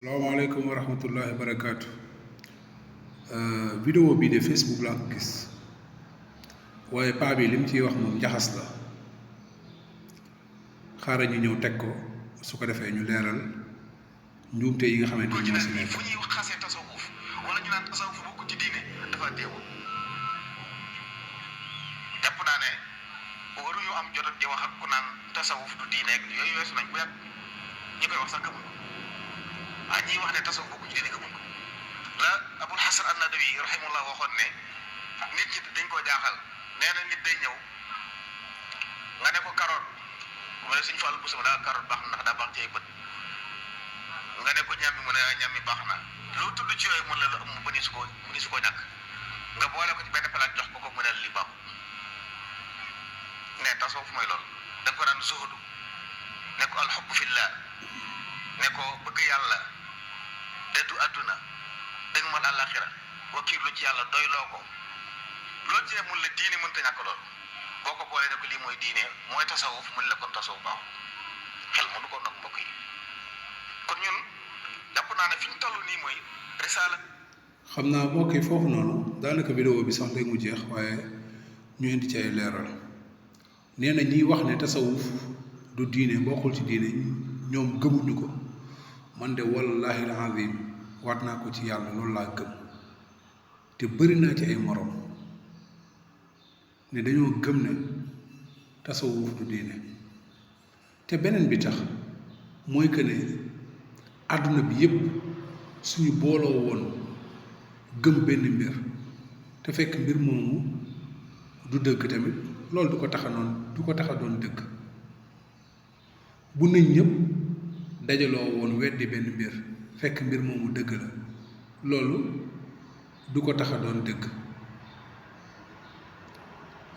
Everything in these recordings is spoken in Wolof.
salaamaaleykum wa rahmatullahi wa barakaatu. Vidéo bii de Facebook laa ko gis waaye paa bi lim ciy wax moom njaxas la xaaral ñu ñëw teg ko su ko defee ñu leeral njuumte yi nga xamante ni moo si nekk. fu ñuy wax xasee tasawuf wala ñu naan tasawuf bokku ci diine dafa teewul jàpp naa ne waruñu am jot di wax ak ku naan tasawuf du diine ak yooyu weesu nañ bu yàgg ñi koy wax sax gëmuñ ko ñiy wax ne tasawuf bokku ci diine gëmuñ ko la Abul Hasan an-Nadawi rahimahullah waxoon ne nit ñi dañ koo jaaxal nee na nit day ñëw nga ne ko karoot mu ne suñu fàll bu sama daa karoot baax na ndax daa baax ci ay bët nga ne ko ñammi mu ne ñammi baax na lu tudd ci yooyu mun la lu am mu ni su ko ñàkk nga boole ko ci benn palaat jox ko mu ne li baax ne tasawuf mooy loolu da ko daan zuhdu ne ko alxubbu fillah ne ko bëgg yàlla dëddu àdduna dëgg mal àllaaxira wakiirlu ci yàlla doyloo ko loolu ci ne mun la diine mënta ñàkk loolu boo ko boolee ne ko lii mooy diine mooy tasawuf mun la kon tasawuf baaxul xel mu du ko nag mbokk yi kon ñun jàpp naa ne fi ñu toll nii mooy risaala. xam naa mbokk yi foofu noonu daanaka vidéo bi sax léegi mu jeex waaye ñu indi ci ay leeral nee na ñiy wax ne tasawuf du diine bokkul ci diine ñoom gëmuñu ko man de wallahi al-azim waat naa ko ci yàlla loolu laa gëm te bëri naa ci ay morom ne dañoo gëm ne tasawuf du diine te beneen bi tax mooy que ne àdduna bi yépp suñu booloo woon gëm benn mbir te fekk mbir moomu du dëgg tamit loolu du ko tax a doon dëgg bu nit ñëpp dajaloo woon weddi benn mbir fekk mbir moomu dëgg la loolu du ko tax a doon dëgg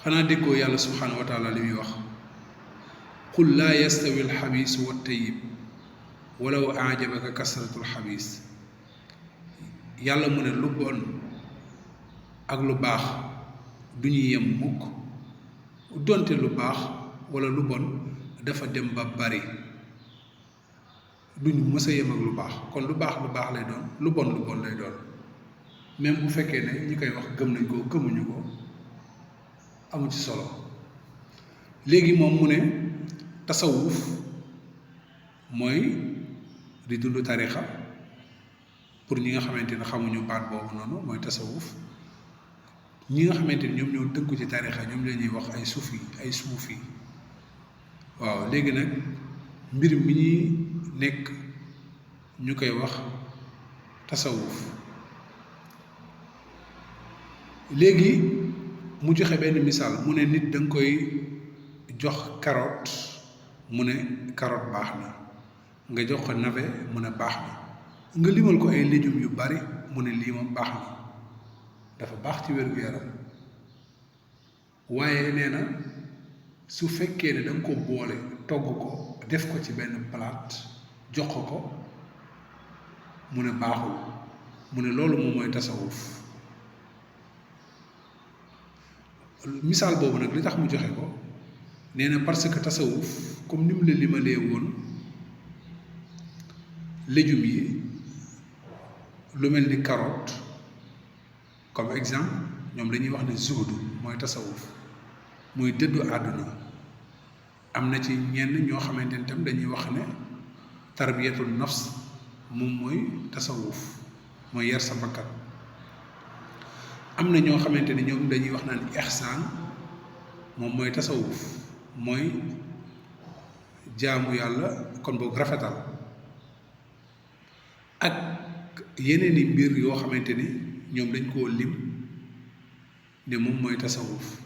xanaa déggoo yàlla subhaanahu wa taala li muy wax qul laa yastawi alxabiis wa tayyib walaw aajabaka kasratul xabiis yàlla mu ne lu bon ak lu baax du ñu yem mukk donte lu baax wala lu bon dafa dem ba bari duñu mës a yem ak lu baax kon lu baax lay doon lu bon lay doon même bu fekkee ne ñi koy wax gëm nañ ko gëmuñu ko amu ci solo léegi moom mu ne tasawuf mooy di dund tarixa pour ñi nga xamante ne xamuñu baat boobu noonu mooy tasawuf ñi nga xamante ni ñoom ñoo tënku ci tarixa ñoom la ñuy wax ay suufi waaw léegi nag mbir mi ñuy nekk ñu koy wax tasawuf léegi mu joxe benn misaal mu ne nit da nga koy jox carotte mu ne carotte baax na nga jox ko navet mu ne baax na nga limal ko ay légumes yu bari mu ne lii moom baax na dafa baax ci wér-gu-yaram waaye nee na su fekkee ne da nga ko boole togg ko def ko ci benn plate jox ko mu ne baaxul mu ne loolu moom mooy tasawuf misaal boobu nag li tax mu joxe ko nee na parce que tasawuf comme ni mu la limalee woon légumes yi lu mel ni carotte comme exemple ñoom dañuy wax ne zuhdu mooy tasawuf muy dëddu àdduna am na ci ñenn ñoo xamante ne tam dañuy wax ne tarbiyatul nafs moom mooy tasawuf mooy yar sa bakkan am na ñoo xamante ne ñoom dañuy wax naan ihsaan moom mooy tasawuf mooy jaamu yàlla kon boog rafetal ak yeneen i mbir yoo xamante ni ñoom dañ koo lim ne moom mooy tasawuf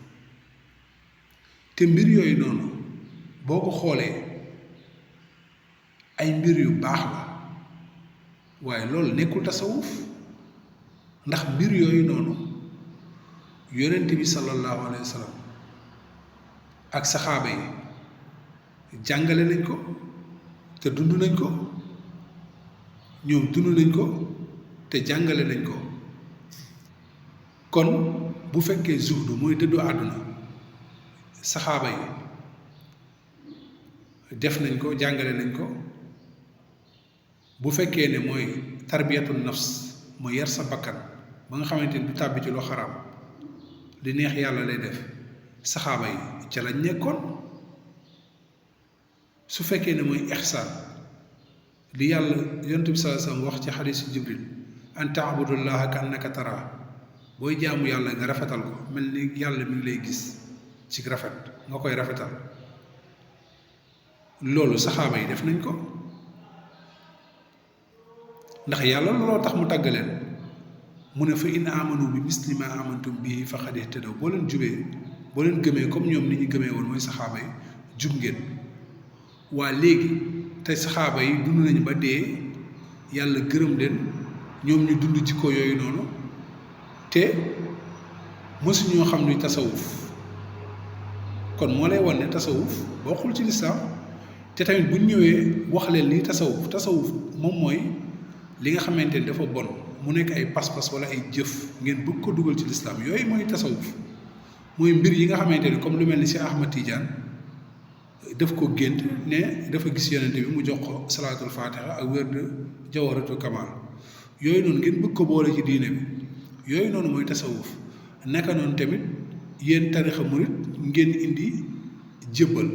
te mbir yooyu noonu boo ko xoolee ay mbir yu baax la waaye loolu nekkul tasawuf ndax mbir yooyu noonu yonent bi sallallahu alayhi wa sallam ak saxaaba yi jàngale nañ ko te dund nañ ko ñoom dund nañ ko te jàngale nañ ko kon bu fekkee zuhdu mooy dëddu àdduna saxaaba yi def nañ ko jàngale nañ ko bu fekkee ne mooy tarbiyatu nafs mooy yar sa bakkan ba nga xamante ni du tàbbi ci lu xaraam li neex yàlla lay def saxaaba yi ca lañ nekkoon su fekkee ne mooy ixsaan li yàlla yonent bi sallallahu alayhi wasallam wax ci xadiisu jibril an taabudullaha ka annaka taraa booy jaamu yàlla nga rafetal ko mel ni yàlla mi ngi lay gis ci rafet nga koy rafetal loolu saxaaba yi def nañ ko ndax yàlla looloo tax mu tàgg leen mu ne fa in amanu bi misli ma amantum bihi faqad ihtadaw boo leen jubee boo leen gëmee comme ñoom ni ñu gëmee woon mooy saxaaba yi jub ngeen waa léegi te saxaaba yi dund nañu ba dee yàlla gërëm leen ñoom ñu dund jikko yooyu noonu te mësuñoo xam luy tasawuf kon moo lay wan ne tasawuf bokkul ci lislaam te tamit bu ñëwee wax leen lii tasawuf moom mooy li nga xamante ni dafa bon mu nekk ay pas-pas wala ay jëf ngeen bëgg ko dugal ci lislaam yooyu mooy tasawuf mooy mbir yi nga xamante ni comme lu mel ni si Ahmad Tidiane daf ko gént ne dafa gis yonente bi mu jox ko salaatul fatiha ak wér de jawaratu kamal yooyu noonu ngeen bëgg ko boole ci diine bi yooyu noonu mooy tasawuf naka noonu tamit yéen tarixa murit ngeen indi jébbal